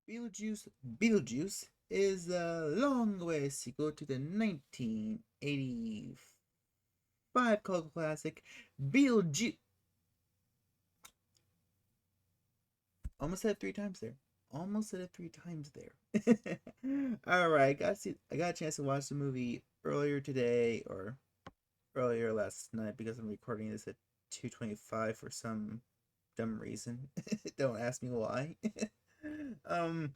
Beetlejuice Beetlejuice is a long way sequel to the 1985 cult classic Beetlejuice. Almost said it 3 times there. Almost said it 3 times there. All right, I got a chance to watch the movie earlier today or earlier last night because I'm recording this at 2:25 for some dumb reason. Don't ask me why. um,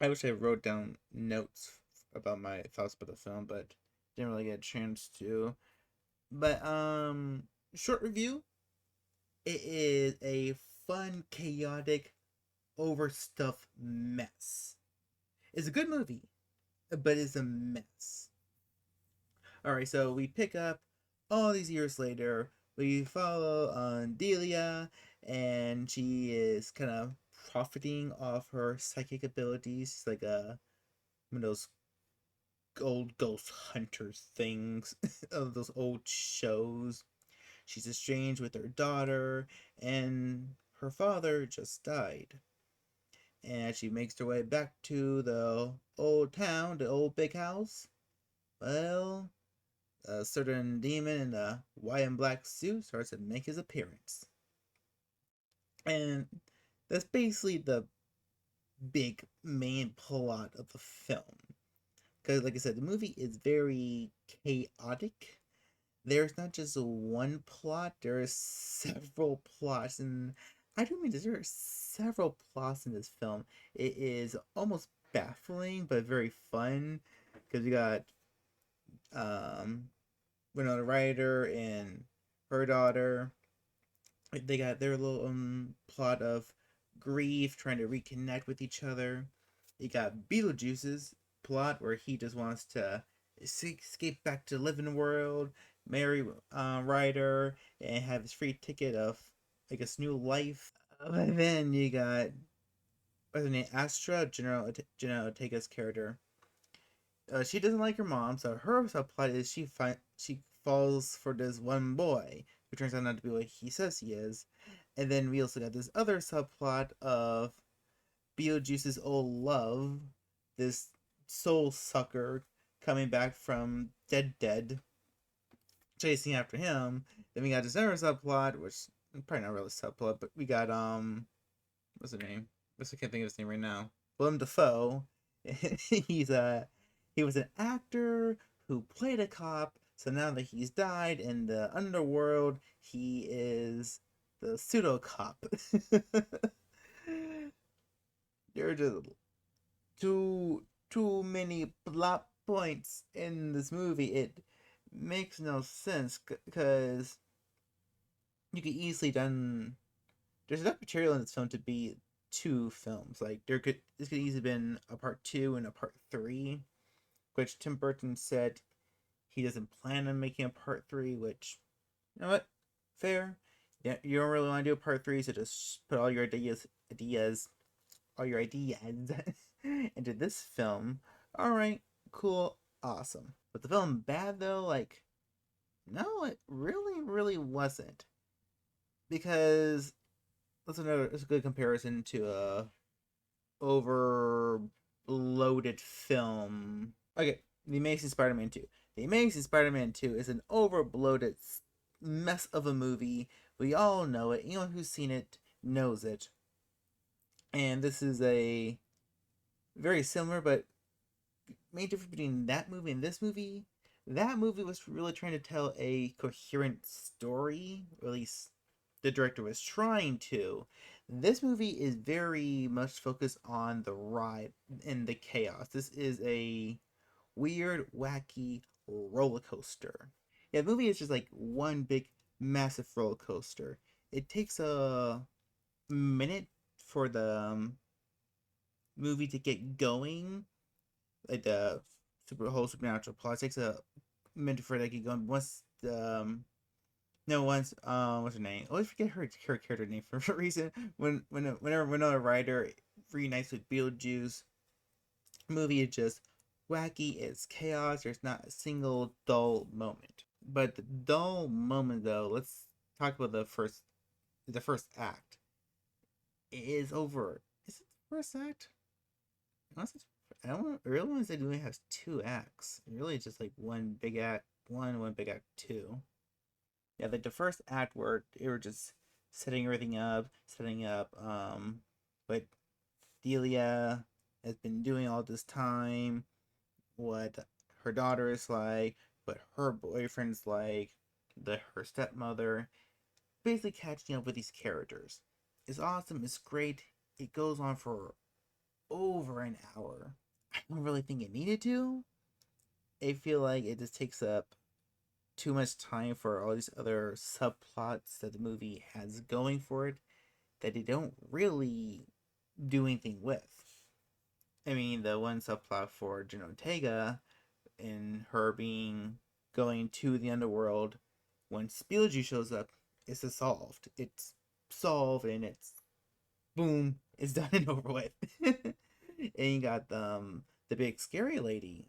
I wish I wrote down notes about my thoughts about the film, but didn't really get a chance to. But short review. It is a fun, chaotic, overstuffed mess. It's a good movie, but it's a mess. All right, so we pick up all these years later. We follow on Delia, and she is kind of profiting off her psychic abilities. She's like one of those old ghost hunters things of those old shows. She's estranged with her daughter, and her father just died. And as she makes her way back to the old town, the old big house, well, a certain demon in a white and black suit starts to make his appearance. And that's basically the big main plot of the film. Because, like I said, the movie is very chaotic. There's not just one plot, there are several plots. And I do mean there are several plots in this film. It is almost baffling, but very fun. Because you got um, Winona Ryder and her daughter. They got their little plot of grief, trying to reconnect with each other. You got Beetlejuice's plot where he just wants to escape back to the living world, marry Ryder, and have his free ticket of, I guess, new life. And then you got what's her name, Astra, General Ortega's character. She doesn't like her mom, so her subplot is she falls for this one boy who turns out not to be what he says he is. And then we also got this other subplot of Beetlejuice's old love, this soul sucker coming back from dead, chasing after him. Then we got this other subplot, which probably not really subplot, but we got what's his name? I can't think of his name right now. Willem Dafoe. he's a he was an actor who played a cop. So now that he's died in the underworld, he is the pseudo cop. There are just too many plot points in this movie. It makes no sense because you could easily done. There's enough material in this film to be two films. Like this could easily been a part two and a part three, which Tim Burton said he doesn't plan on making a part three. Which, you know what, fair. Yeah, you don't really want to do a part three, so just put all your ideas into this film. All right, cool, awesome. But the film bad though? Like, no, it really wasn't. Because that's a good comparison to a over bloated film. Okay, The Amazing Spider-Man 2. The Amazing Spider-Man 2 is an over bloated mess of a movie. We all know it. Anyone who's seen it knows it. And this is a very similar, but main difference between that movie and this movie, that movie was really trying to tell a coherent story, or at least the director was trying to. This movie is very much focused on the ride and the chaos. This is a weird, wacky roller coaster. Yeah, the movie is just like one big, massive roller coaster. It takes a minute for the movie to get going, like the whole supernatural plot. It takes a minute for that to get going. Once the no, once what's her name? I always forget her character name for some reason. Whenever Winona Ryder reunites with Beetlejuice, movie is just wacky. It's chaos. There's not a single dull moment. But the dull moment though, let's talk about the first act. It is over. Is it the first act? Honestly, I don't really want to say it only has two acts. Really, it's just like one big act one, one big act two. Yeah, like the first act where they were just setting up what Delia has been doing all this time, what her daughter is like, what her boyfriend's like, her stepmother, basically catching up with these characters. It's awesome, it's great. It goes on for over an hour. I don't really think it needed to. I feel like it just takes up too much time for all these other subplots that the movie has going for it that they don't really do anything with. I mean, the one subplot for Jen Ortega and her being going to the underworld when Beetlejuice shows up is solved. It's solved and it's boom, it's done and over with. And you got the big scary lady,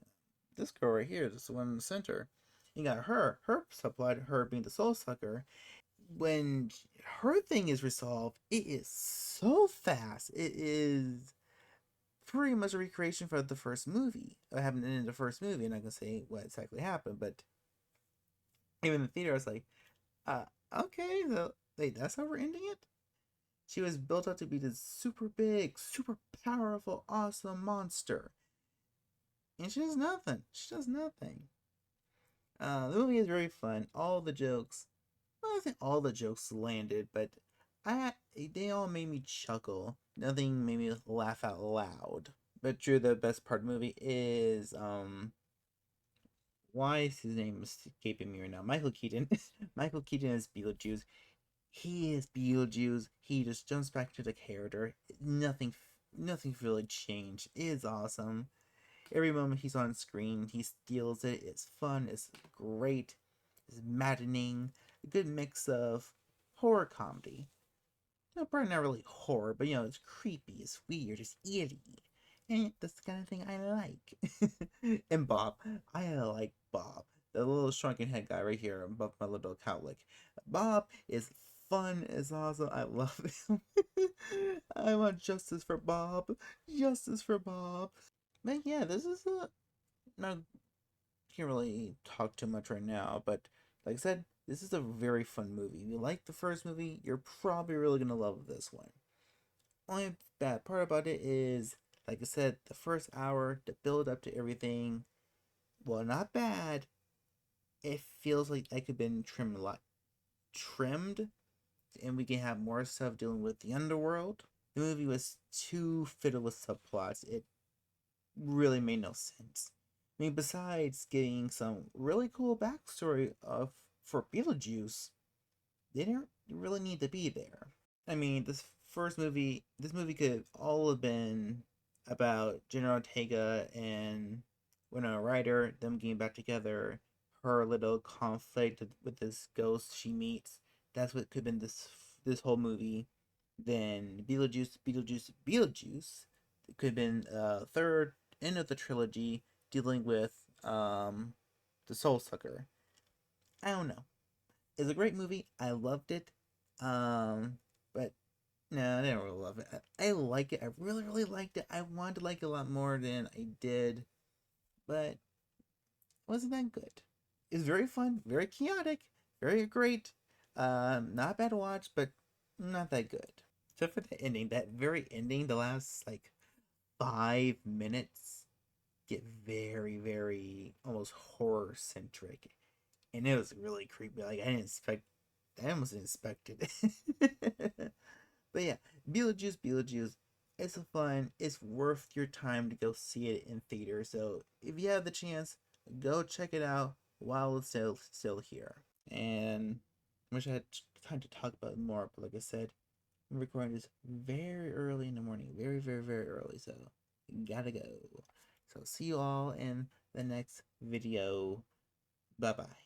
this girl right here, this one in the center. You got her subplot, her being the soul sucker. When her thing is resolved, it is so fast. It is pretty much a recreation for the first movie. I haven't in the first movie, and I can say what exactly happened, but even in the theater, I was like, uh, okay, so, wait, that's how we're ending it? She was built up to be this super big, super powerful, awesome monster. And she does nothing. She does nothing. The movie is very fun. All the jokes, well, I think all the jokes landed, but I they all made me chuckle. Nothing made me laugh out loud. But true, the best part of the movie is why is his name escaping me right now? Michael Keaton. Michael Keaton is Beetlejuice. He is Beetlejuice. He just jumps back to the character. Nothing really changed. It is awesome. Every moment he's on screen, he steals it. It's fun. It's great. It's maddening. A good mix of horror comedy. No, probably not really horror, but it's creepy, it's weird, it's eerie. And that's the kind of thing I like. And Bob. I like Bob. The little shrunken head guy right here above my little cowlick. Bob is fun, is awesome. I love him. I want justice for Bob. Justice for Bob. But yeah, this is a not can't really talk too much right now, but like I said, this is a very fun movie. If you like the first movie, you're probably really gonna love this one. Only bad part about it is, like I said, the first hour, the build up to everything, well, not bad. It feels like that could have been trimmed a lot, trimmed, and we can have more stuff dealing with the underworld. The movie was too fiddled with subplots. It really made no sense. I mean, besides getting some really cool backstory of for Beetlejuice, they didn't really need to be there. I mean, this movie could all have been about Jenna Ortega and Winona Ryder, them getting back together, her little conflict with this ghost she meets. That's what could have been this whole movie. Then Beetlejuice. It could have been third end of the trilogy dealing with the Soul Sucker. I don't know. It's a great movie. I loved it. But no, I didn't really love it. I like it. I really, really liked it. I wanted to like it a lot more than I did, but it wasn't that good. It's very fun, very chaotic, very great. Not bad to watch, but not that good. Except for the ending, that very ending, the last like 5 minutes get very, very almost horror centric, and it was really creepy. Like I almost didn't expect it. But yeah, Beetlejuice. It's fun. It's worth your time to go see it in theater. So if you have the chance, go check it out while it's still here. And I wish I had time to talk about it more, but like I said, I'm recording this very early in the morning, very very early. So gotta go. So see you all in the next video. Bye bye.